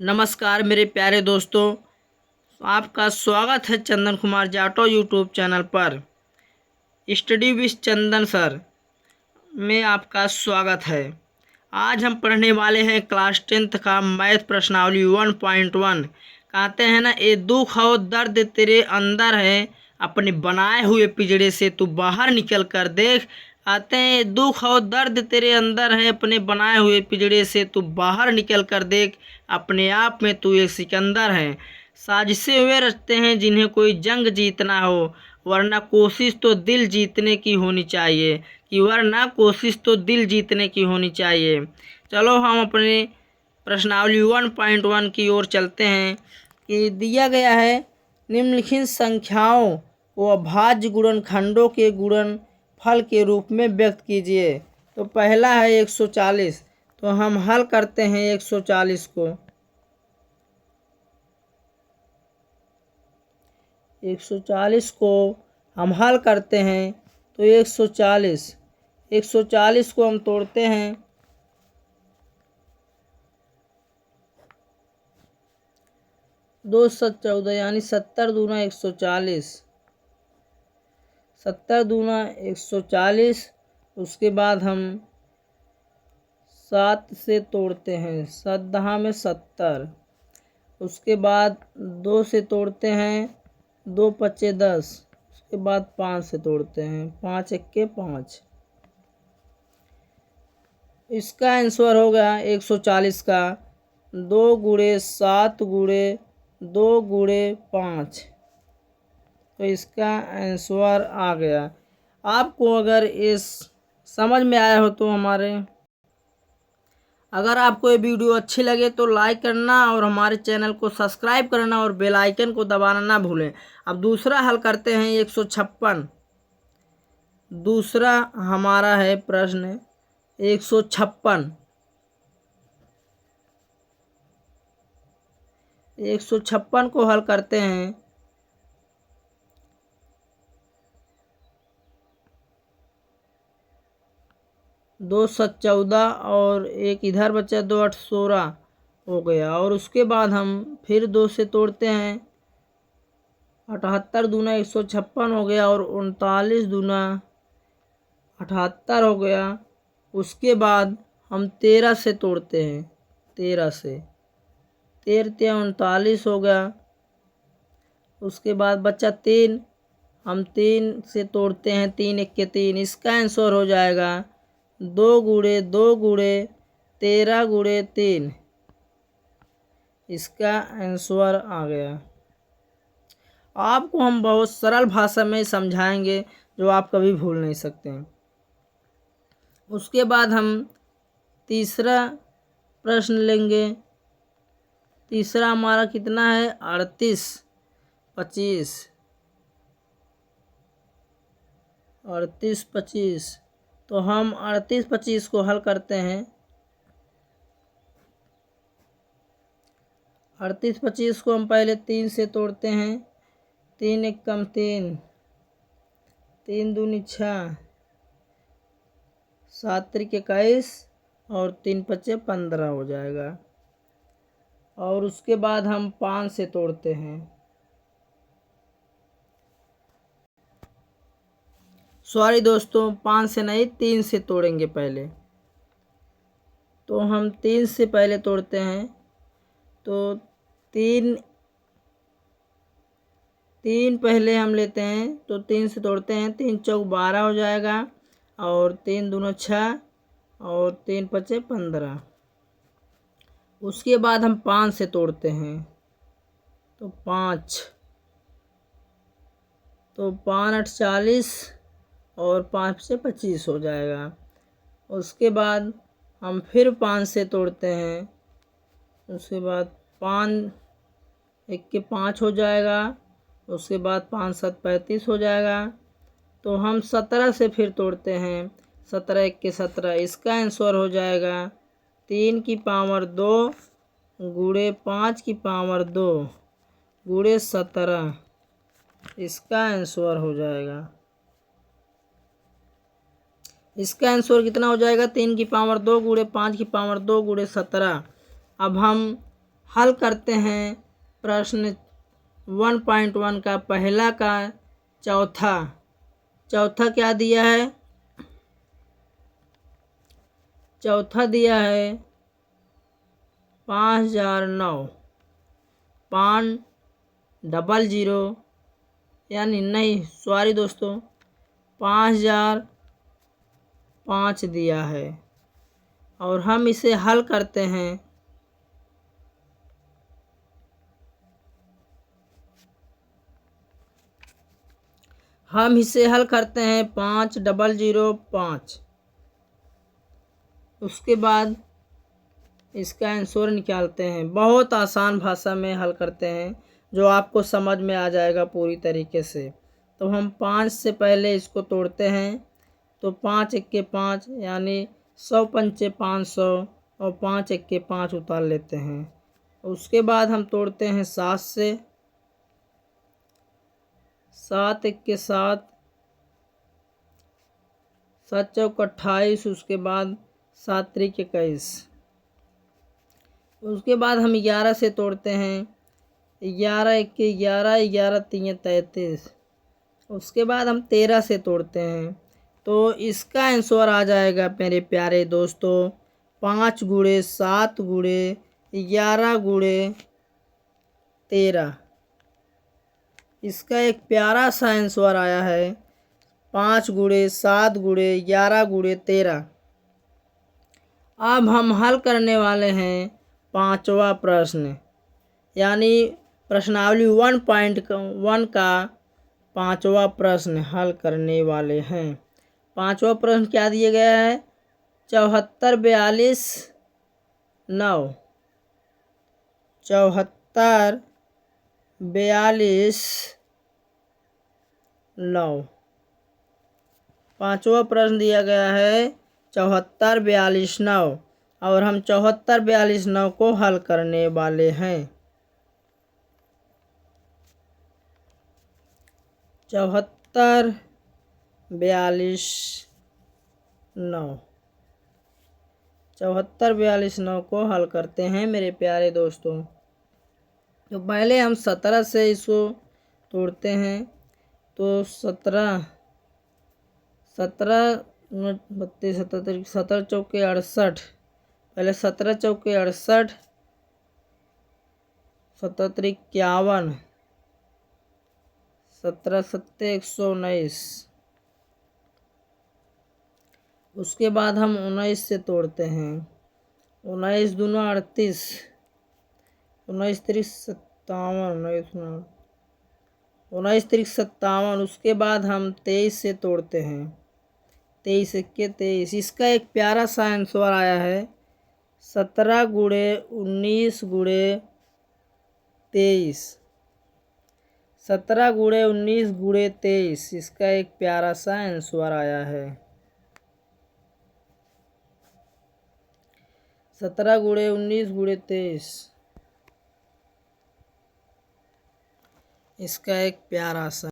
नमस्कार मेरे प्यारे दोस्तों, आपका स्वागत है चंदन कुमार जाटो यूट्यूब चैनल पर। स्टडी विद चंदन सर में आपका स्वागत है। आज हम पढ़ने वाले हैं क्लास 10th का मैथ प्रश्नावली 1.1। कहते हैं ना, ये दुख और दर्द तेरे अंदर है, अपने बनाए हुए पिंजड़े से तू बाहर निकल कर देख। आते हैं, दुख और दर्द तेरे अंदर है, अपने बनाए हुए पिंजड़े से तू बाहर निकल कर देख। अपने आप में तू एक सिकंदर है। साजिशें हुए रचते हैं जिन्हें कोई जंग जीतना हो, वरना कोशिश तो दिल जीतने की होनी चाहिए। वरना कोशिश तो दिल जीतने की होनी चाहिए। चलो हम अपने प्रश्नावली 1.1 की ओर चलते हैं। कि दिया गया है, निम्नलिखित संख्याओं को अभाज्य गुणनखंडों के गुणनफल के रूप में व्यक्त कीजिए। तो पहला है 140। तो हम हल करते हैं 140 को। 140 को हम हल करते हैं तो 140 को हम तोड़ते हैं। 2 7 14 यानी 70 दूना 140। 70 दूना 140। उसके बाद हम 7 से तोड़ते हैं, 7 दहा में 70। उसके बाद 2 से तोड़ते हैं, 2 पच्चे 10। उसके बाद 5 से तोड़ते हैं, 5 एक्के 5। इसका आंसर होगा 140 का 2 गुणे 7 गुणे 2 गुणे 5। तो इसका आंसर आ गया। आपको अगर इस समझ में आया हो तो अगर आपको ये वीडियो अच्छी लगे तो लाइक करना और हमारे चैनल को सब्सक्राइब करना और बेल आइकन को दबाना ना भूलें। अब दूसरा हल करते हैं 156। दूसरा हमारा है प्रश्न 156। 156 को हल करते हैं। दो 7 14 और एक इधर बचा, 2 8 16 हो गया। और उसके बाद हम फिर 2 से तोड़ते हैं, 78 दूना 156 हो गया और 39 दूना 78 हो गया। उसके बाद हम 13 से तोड़ते हैं, 13 से 13 39 हो गया। उसके बाद बचा 3, हम 3 से तोड़ते हैं, 3 एक्के 3। इसका आंसर हो जाएगा 2 गुणे 2 गुणे 13 गुणे 3। इसका आंसर आ गया। आपको हम बहुत सरल भाषा में समझाएंगे जो आप कभी भूल नहीं सकते हैं। उसके बाद हम तीसरा प्रश्न लेंगे। तीसरा हमारा कितना है, 38 25। 38 25। तो हम 38 25 को हल करते हैं। 38 25 को हम पहले 3 से तोड़ते हैं, 3 एक कम 3, 3 दूनी 6, 7 त्रिक 21 और 3 पच्चे 15 हो जाएगा। और उसके बाद हम 5 से तोड़ते हैं। सॉरी दोस्तों, 5 से नहीं, 3 से तोड़ेंगे पहले। तो हम 3 से पहले तोड़ते हैं। तो 3 पहले हम लेते हैं, तो 3 से तोड़ते हैं, 3 चौक 12 हो जाएगा और 3 दूना 6 और 3 पच्चे 15। उसके बाद हम 5 से तोड़ते हैं, तो 5, तो 5 8 40 और 5 से 25 हो जाएगा। उसके बाद हम फिर 5 से तोड़ते हैं। उसके बाद 5 एक के 5 हो जाएगा। उसके बाद 5 7 35 हो जाएगा। तो हम 17 से फिर तोड़ते हैं, 17 एक के 17। इसका आंसर हो जाएगा 3 की पावर 2 गुणे 5 की पावर 2 गुणे 17। इसका आंसर हो जाएगा, इसका आंसर कितना हो जाएगा, 3 की पावर 2 गुणे 5 की पावर 2 गुणे 17। अब हम हल करते हैं प्रश्न 1.1 का पहला का चौथा क्या दिया है? चौथा दिया है 5009 500 यानी नहीं सॉरी दोस्तों 5005 दिया है और हम इसे हल करते हैं। हम इसे हल करते हैं 5005। उसके बाद इसका आंसर निकालते हैं। बहुत आसान भाषा में हल करते हैं जो आपको समझ में आ जाएगा पूरी तरीके से। तो हम 5 से पहले इसको तोड़ते हैं तो 5 1 के 5 यानी 100 पंचे 500 और 5 1 के 5 उतार लेते हैं। उसके बाद हम तोड़ते हैं 7 से, 7 1 के 7, 7 चौक 28। उसके बाद 7 त्रिक 21। उसके बाद हम 11 से तोड़ते हैं 11 1 के 11, 11 3 33। उसके बाद हम 13 से तोड़ते हैं तो इसका आंसर आ जाएगा मेरे प्यारे दोस्तों 5 गुणे 7 गुणे 11 गुणे 13। इसका एक प्यारा सा आंसर आया है 5 गुणे 7 गुणे 11 गुणे 13। अब हम हल करने वाले हैं 5वां प्रश्न यानी प्रश्नावली 1.1 का 5वां प्रश्न हल करने वाले हैं। 5वां प्रश्न क्या दिया गया है? 74 42 9। 74 42 9। 5वां प्रश्न दिया गया है 74 42 9 और हम 74 42 9 को हल करने वाले हैं। 74 42 9। 74 42 9 को हल करते हैं मेरे प्यारे दोस्तों। तो पहले हम 17 से इसको तोड़ते हैं तो 17 32 77 17 चौके 68। पहले 17 चौके 68, 17 51, 17 7 119। उसके बाद हम 19 से तोड़ते हैं 19 दूना 38, 19 3 57, 19 3 57। उसके बाद हम 23 से तोड़ते हैं 23 1 के 23। इसका एक प्यारा सा आंसर आया है 17 गुणे 19 गुणे 23। 17 गुणे 19 गुणे 23 इसका एक प्यारा सा आंसर आया है 17 गुणे 19 गुणे 23। इसका एक प्यारा सा